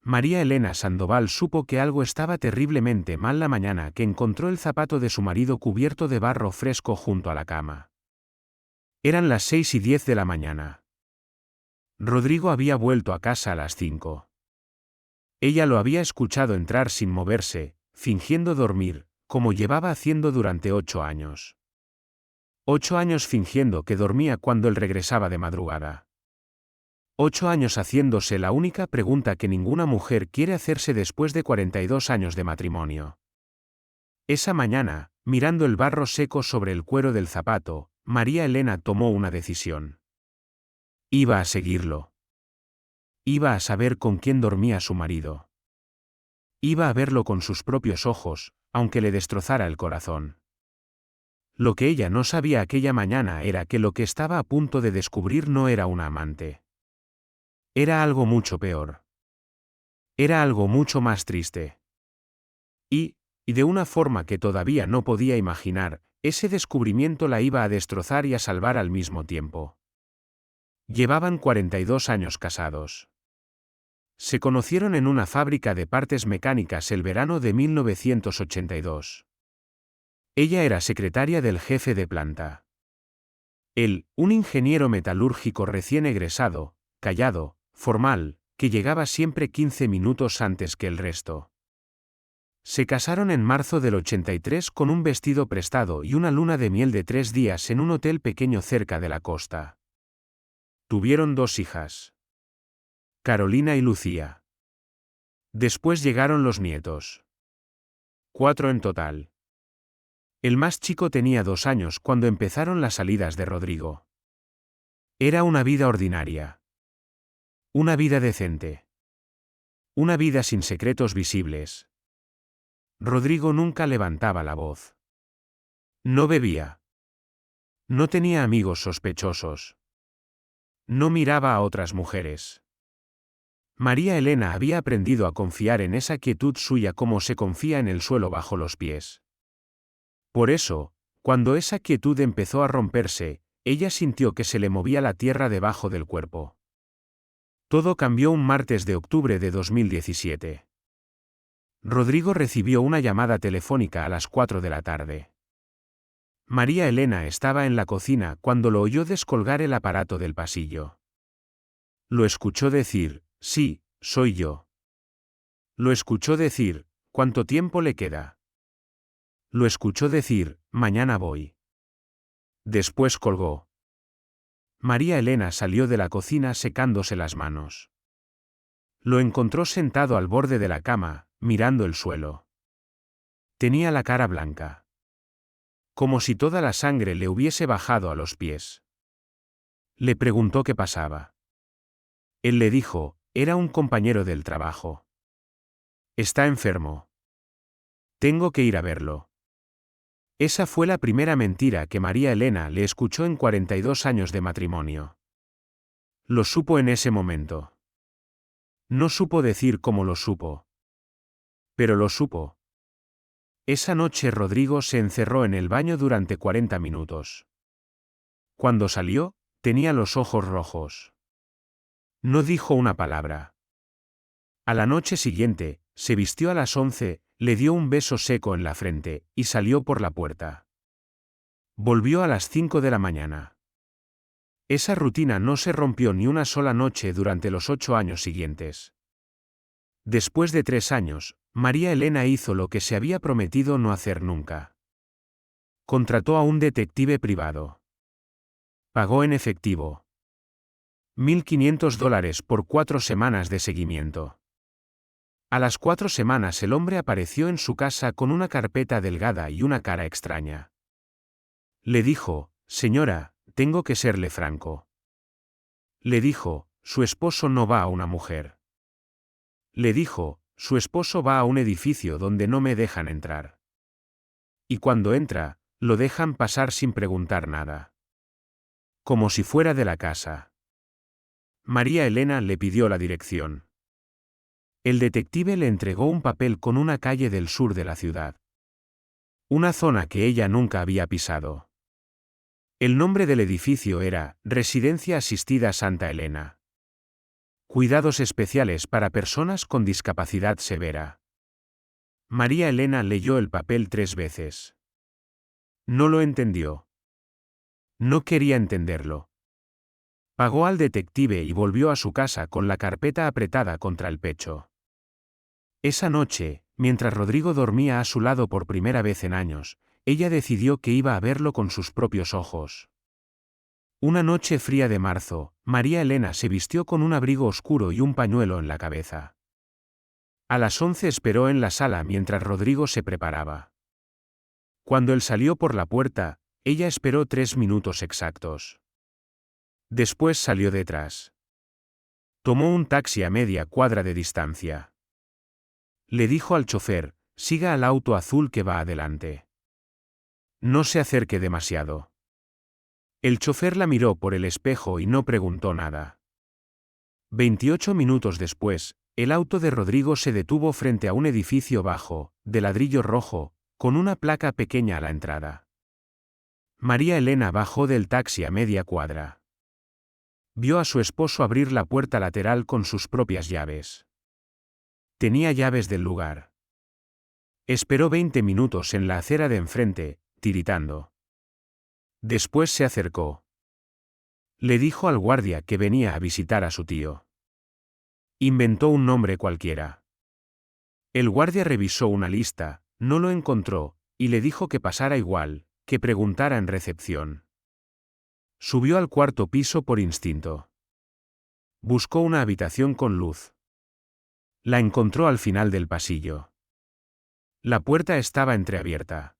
María Elena Sandoval supo que algo estaba terriblemente mal la mañana que encontró el zapato de su marido cubierto de barro fresco junto a la cama. Eran las 6:10 de la mañana. Rodrigo había vuelto a casa a las 5. Ella lo había escuchado entrar sin moverse, fingiendo dormir, como llevaba haciendo durante 8 años. 8 años fingiendo que dormía cuando él regresaba de madrugada. 8 años haciéndose la única pregunta que ninguna mujer quiere hacerse después de 42 años de matrimonio. Esa mañana, mirando el barro seco sobre el cuero del zapato, María Elena tomó una decisión. Iba a seguirlo. Iba a saber con quién dormía su marido. Iba a verlo con sus propios ojos, aunque le destrozara el corazón. Lo que ella no sabía aquella mañana era que lo que estaba a punto de descubrir no era una amante. Era algo mucho peor. Era algo mucho más triste. Y de una forma que todavía no podía imaginar, ese descubrimiento la iba a destrozar y a salvar al mismo tiempo. Llevaban 42 años casados. Se conocieron en una fábrica de partes mecánicas el verano de 1982. Ella era secretaria del jefe de planta. Él, un ingeniero metalúrgico recién egresado, callado, formal, que llegaba siempre 15 minutos antes que el resto. Se casaron en marzo del 83 con un vestido prestado y una luna de miel de 3 días en un hotel pequeño cerca de la costa. Tuvieron 2 hijas. Carolina y Lucía. Después llegaron los nietos. 4 en total. El más chico tenía 2 años cuando empezaron las salidas de Rodrigo. Era una vida ordinaria. Una vida decente. Una vida sin secretos visibles. Rodrigo nunca levantaba la voz. No bebía. No tenía amigos sospechosos. No miraba a otras mujeres. María Elena había aprendido a confiar en esa quietud suya como se confía en el suelo bajo los pies. Por eso, cuando esa quietud empezó a romperse, ella sintió que se le movía la tierra debajo del cuerpo. Todo cambió un martes de octubre de 2017. Rodrigo recibió una llamada telefónica a las 4 de la tarde. María Elena estaba en la cocina cuando lo oyó descolgar el aparato del pasillo. Lo escuchó decir, sí, soy yo. Lo escuchó decir, ¿cuánto tiempo le queda? Lo escuchó decir, mañana voy. Después colgó. María Elena salió de la cocina secándose las manos. Lo encontró sentado al borde de la cama, mirando el suelo. Tenía la cara blanca. Como si toda la sangre le hubiese bajado a los pies. Le preguntó qué pasaba. Él le dijo, era un compañero del trabajo. Está enfermo. Tengo que ir a verlo. Esa fue la primera mentira que María Elena le escuchó en 42 años de matrimonio. Lo supo en ese momento. No supo decir cómo lo supo. Pero lo supo. Esa noche Rodrigo se encerró en el baño durante 40 minutos. Cuando salió, tenía los ojos rojos. No dijo una palabra. A la noche siguiente, se vistió a las 11, le dio un beso seco en la frente, y salió por la puerta. Volvió a las 5 de la mañana. Esa rutina no se rompió ni una sola noche durante los 8 años siguientes. Después de 3 años, María Elena hizo lo que se había prometido no hacer nunca. Contrató a un detective privado. Pagó en efectivo. $1.500 por 4 semanas de seguimiento. A las 4 semanas el hombre apareció en su casa con una carpeta delgada y una cara extraña. Le dijo, señora, tengo que serle franco. Le dijo, su esposo no va a una mujer. Le dijo, su esposo va a un edificio donde no me dejan entrar. Y cuando entra, lo dejan pasar sin preguntar nada. Como si fuera de la casa. María Elena le pidió la dirección. El detective le entregó un papel con una calle del sur de la ciudad. Una zona que ella nunca había pisado. El nombre del edificio era Residencia Asistida Santa Elena. Cuidados especiales para personas con discapacidad severa. María Elena leyó el papel 3 veces. No lo entendió. No quería entenderlo. Pagó al detective y volvió a su casa con la carpeta apretada contra el pecho. Esa noche, mientras Rodrigo dormía a su lado por primera vez en años, ella decidió que iba a verlo con sus propios ojos. Una noche fría de marzo, María Elena se vistió con un abrigo oscuro y un pañuelo en la cabeza. A las 11 esperó en la sala mientras Rodrigo se preparaba. Cuando él salió por la puerta, ella esperó 3 minutos exactos. Después salió detrás. Tomó un taxi a media cuadra de distancia. Le dijo al chofer, siga al auto azul que va adelante. No se acerque demasiado. El chofer la miró por el espejo y no preguntó nada. 28 minutos después, el auto de Rodrigo se detuvo frente a un edificio bajo, de ladrillo rojo, con una placa pequeña a la entrada. María Elena bajó del taxi a media cuadra. Vio a su esposo abrir la puerta lateral con sus propias llaves. Tenía llaves del lugar. Esperó 20 minutos en la acera de enfrente, tiritando. Después se acercó. Le dijo al guardia que venía a visitar a su tío. Inventó un nombre cualquiera. El guardia revisó una lista, no lo encontró, y le dijo que pasara igual, que preguntara en recepción. Subió al cuarto piso por instinto. Buscó una habitación con luz. La encontró al final del pasillo. La puerta estaba entreabierta.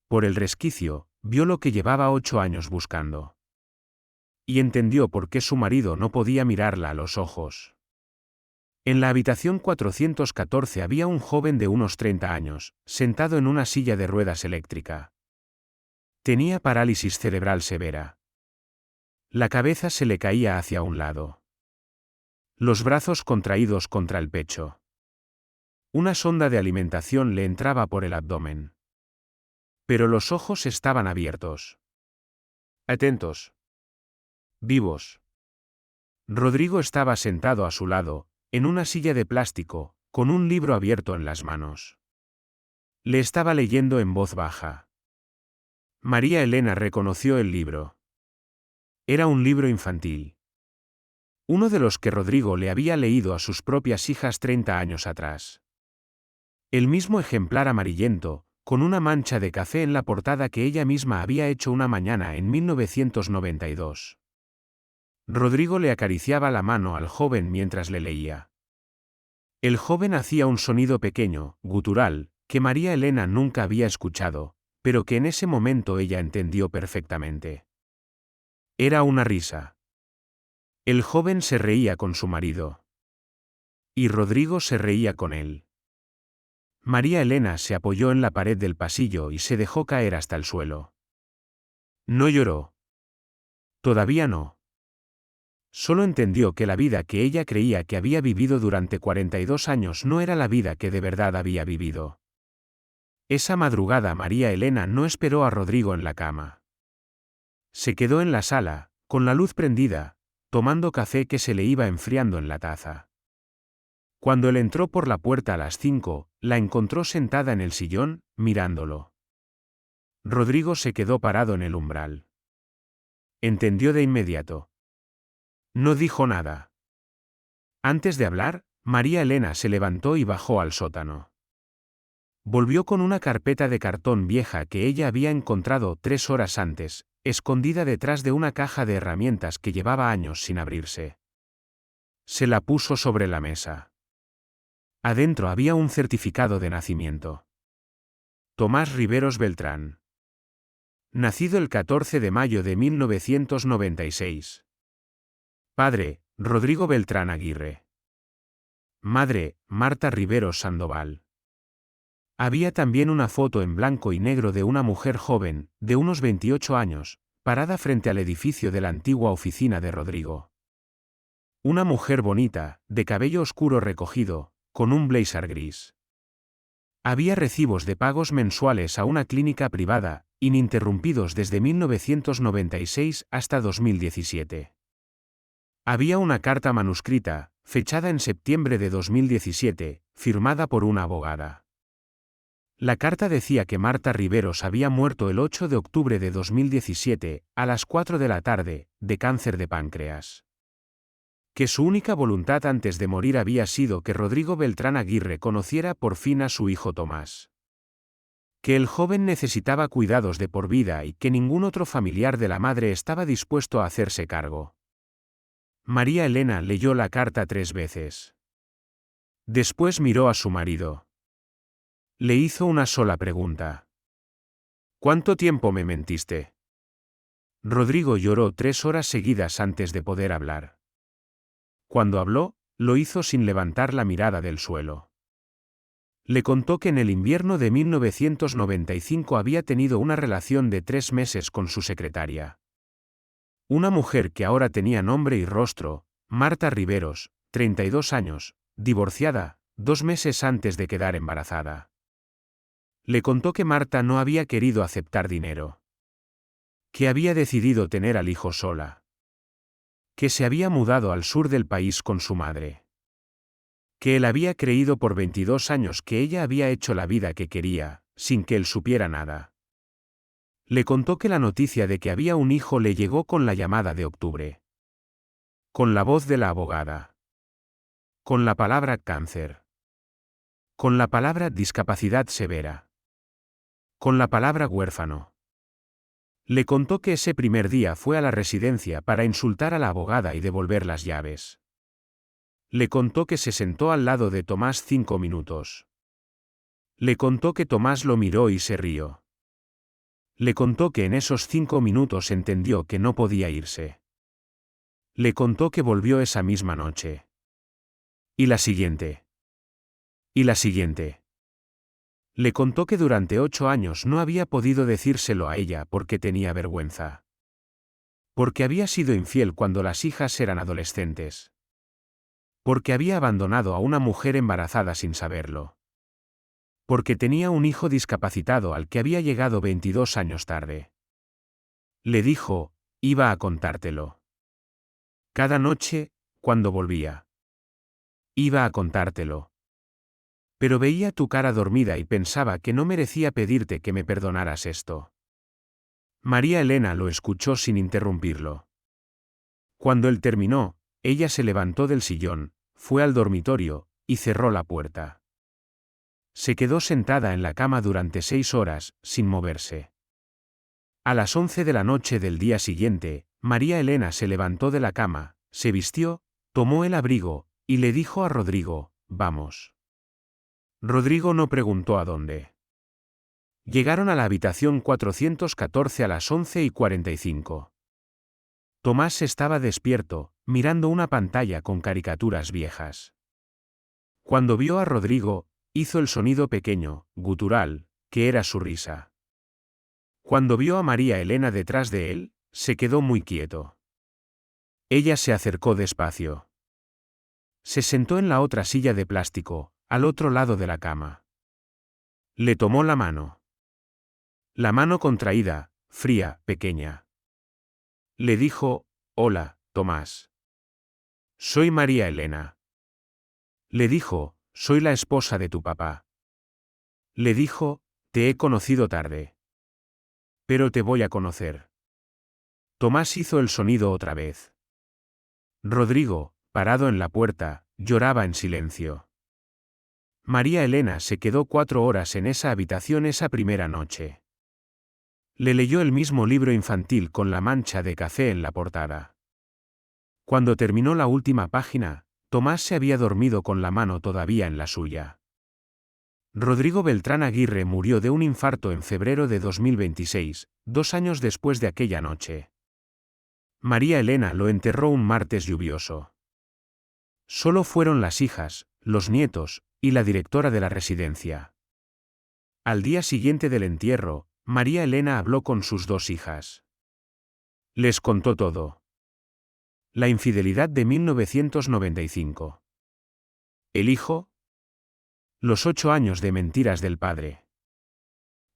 Por el resquicio, vio lo que llevaba 8 años buscando. Y entendió por qué su marido no podía mirarla a los ojos. En la habitación 414 había un joven de unos 30 años, sentado en una silla de ruedas eléctrica. Tenía parálisis cerebral severa. La cabeza se le caía hacia un lado. Los brazos contraídos contra el pecho. Una sonda de alimentación le entraba por el abdomen. Pero los ojos estaban abiertos. Atentos. Vivos. Rodrigo estaba sentado a su lado, en una silla de plástico, con un libro abierto en las manos. Le estaba leyendo en voz baja. María Elena reconoció el libro. Era un libro infantil. Uno de los que Rodrigo le había leído a sus propias hijas 30 años atrás. El mismo ejemplar amarillento, con una mancha de café en la portada que ella misma había hecho una mañana en 1992. Rodrigo le acariciaba la mano al joven mientras le leía. El joven hacía un sonido pequeño, gutural, que María Elena nunca había escuchado, pero que en ese momento ella entendió perfectamente. Era una risa. El joven se reía con su marido. Y Rodrigo se reía con él. María Elena se apoyó en la pared del pasillo y se dejó caer hasta el suelo. No lloró. Todavía no. Solo entendió que la vida que ella creía que había vivido durante 42 años no era la vida que de verdad había vivido. Esa madrugada María Elena no esperó a Rodrigo en la cama. Se quedó en la sala, con la luz prendida, tomando café que se le iba enfriando en la taza. Cuando él entró por la puerta a las 5, la encontró sentada en el sillón, mirándolo. Rodrigo se quedó parado en el umbral. Entendió de inmediato. No dijo nada. Antes de hablar, María Elena se levantó y bajó al sótano. Volvió con una carpeta de cartón vieja que ella había encontrado 3 horas antes, escondida detrás de una caja de herramientas que llevaba años sin abrirse. Se la puso sobre la mesa. Adentro había un certificado de nacimiento. Tomás Riveros Beltrán. Nacido el 14 de mayo de 1996. Padre, Rodrigo Beltrán Aguirre. Madre, Marta Riveros Sandoval. Había también una foto en blanco y negro de una mujer joven, de unos 28 años, parada frente al edificio de la antigua oficina de Rodrigo. Una mujer bonita, de cabello oscuro recogido, con un blazer gris. Había recibos de pagos mensuales a una clínica privada, ininterrumpidos desde 1996 hasta 2017. Había una carta manuscrita, fechada en septiembre de 2017, firmada por una abogada. La carta decía que Marta Riveros había muerto el 8 de octubre de 2017, a las 4 de la tarde, de cáncer de páncreas. Que su única voluntad antes de morir había sido que Rodrigo Beltrán Aguirre conociera por fin a su hijo Tomás. Que el joven necesitaba cuidados de por vida y que ningún otro familiar de la madre estaba dispuesto a hacerse cargo. María Elena leyó la carta 3 veces. Después miró a su marido. Le hizo una sola pregunta. ¿Cuánto tiempo me mentiste? Rodrigo lloró 3 horas seguidas antes de poder hablar. Cuando habló, lo hizo sin levantar la mirada del suelo. Le contó que en el invierno de 1995 había tenido una relación de 3 meses con su secretaria. Una mujer que ahora tenía nombre y rostro, Marta Riveros, 32 años, divorciada, 2 meses antes de quedar embarazada. Le contó que Marta no había querido aceptar dinero. Que había decidido tener al hijo sola. Que se había mudado al sur del país con su madre. Que él había creído por 22 años que ella había hecho la vida que quería, sin que él supiera nada. Le contó que la noticia de que había un hijo le llegó con la llamada de octubre. Con la voz de la abogada. Con la palabra cáncer. Con la palabra discapacidad severa. Con la palabra huérfano. Le contó que ese primer día fue a la residencia para insultar a la abogada y devolver las llaves. Le contó que se sentó al lado de Tomás 5 minutos. Le contó que Tomás lo miró y se rió. Le contó que en esos 5 minutos entendió que no podía irse. Le contó que volvió esa misma noche. Y la siguiente. Y la siguiente. Le contó que durante 8 años no había podido decírselo a ella porque tenía vergüenza. Porque había sido infiel cuando las hijas eran adolescentes. Porque había abandonado a una mujer embarazada sin saberlo. Porque tenía un hijo discapacitado al que había llegado 22 años tarde. Le dijo, iba a contártelo. Cada noche, cuando volvía. Iba a contártelo. Pero veía tu cara dormida y pensaba que no merecía pedirte que me perdonaras esto. María Elena lo escuchó sin interrumpirlo. Cuando él terminó, ella se levantó del sillón, fue al dormitorio, y cerró la puerta. Se quedó sentada en la cama durante 6 horas, sin moverse. A las 11 de la noche del día siguiente, María Elena se levantó de la cama, se vistió, tomó el abrigo, y le dijo a Rodrigo, vamos. Rodrigo no preguntó a dónde. Llegaron a la habitación 414 a las 11:45. Tomás estaba despierto, mirando una pantalla con caricaturas viejas. Cuando vio a Rodrigo, hizo el sonido pequeño, gutural, que era su risa. Cuando vio a María Elena detrás de él, se quedó muy quieto. Ella se acercó despacio. Se sentó en la otra silla de plástico, al otro lado de la cama. Le tomó la mano. La mano contraída, fría, pequeña. Le dijo, hola, Tomás. Soy María Elena. Le dijo, soy la esposa de tu papá. Le dijo, te he conocido tarde. Pero te voy a conocer. Tomás hizo el sonido otra vez. Rodrigo, parado en la puerta, lloraba en silencio. María Elena se quedó 4 horas en esa habitación esa primera noche. Le leyó el mismo libro infantil con la mancha de café en la portada. Cuando terminó la última página, Tomás se había dormido con la mano todavía en la suya. Rodrigo Beltrán Aguirre murió de un infarto en febrero de 2026, 2 años después de aquella noche. María Elena lo enterró un martes lluvioso. Solo fueron las hijas, los nietos, y la directora de la residencia. Al día siguiente del entierro, María Elena habló con sus 2 hijas. Les contó todo. La infidelidad de 1995. El hijo. Los 8 años de mentiras del padre.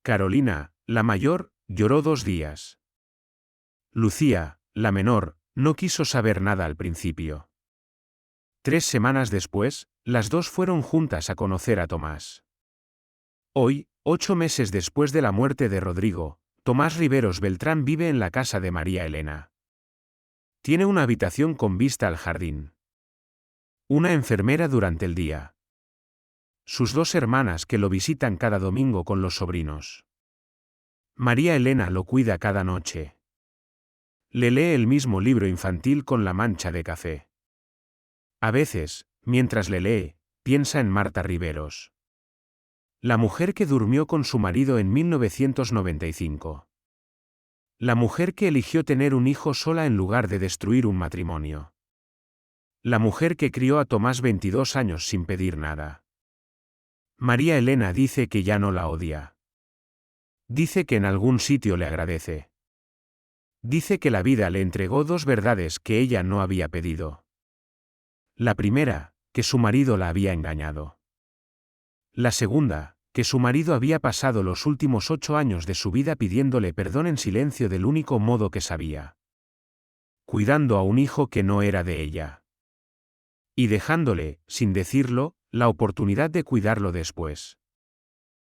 Carolina, la mayor, lloró 2 días. Lucía, la menor, No quiso saber nada al principio. 3 semanas después, las dos fueron juntas a conocer a Tomás. Hoy, 8 meses después de la muerte de Rodrigo, Tomás Riveros Beltrán vive en la casa de María Elena. Tiene una habitación con vista al jardín. Una enfermera durante el día. Sus 2 hermanas que lo visitan cada domingo con los sobrinos. María Elena lo cuida cada noche. Le lee el mismo libro infantil con la mancha de café. A veces, mientras le lee, piensa en Marta Riveros. La mujer que durmió con su marido en 1995. La mujer que eligió tener un hijo sola en lugar de destruir un matrimonio. La mujer que crió a Tomás 22 años sin pedir nada. María Elena dice que ya no la odia. Dice que en algún sitio le agradece. Dice que la vida le entregó 2 verdades que ella no había pedido. La primera, que su marido la había engañado. La segunda, que su marido había pasado los últimos 8 años de su vida pidiéndole perdón en silencio del único modo que sabía. Cuidando a un hijo que no era de ella. Y dejándole, sin decirlo, la oportunidad de cuidarlo después.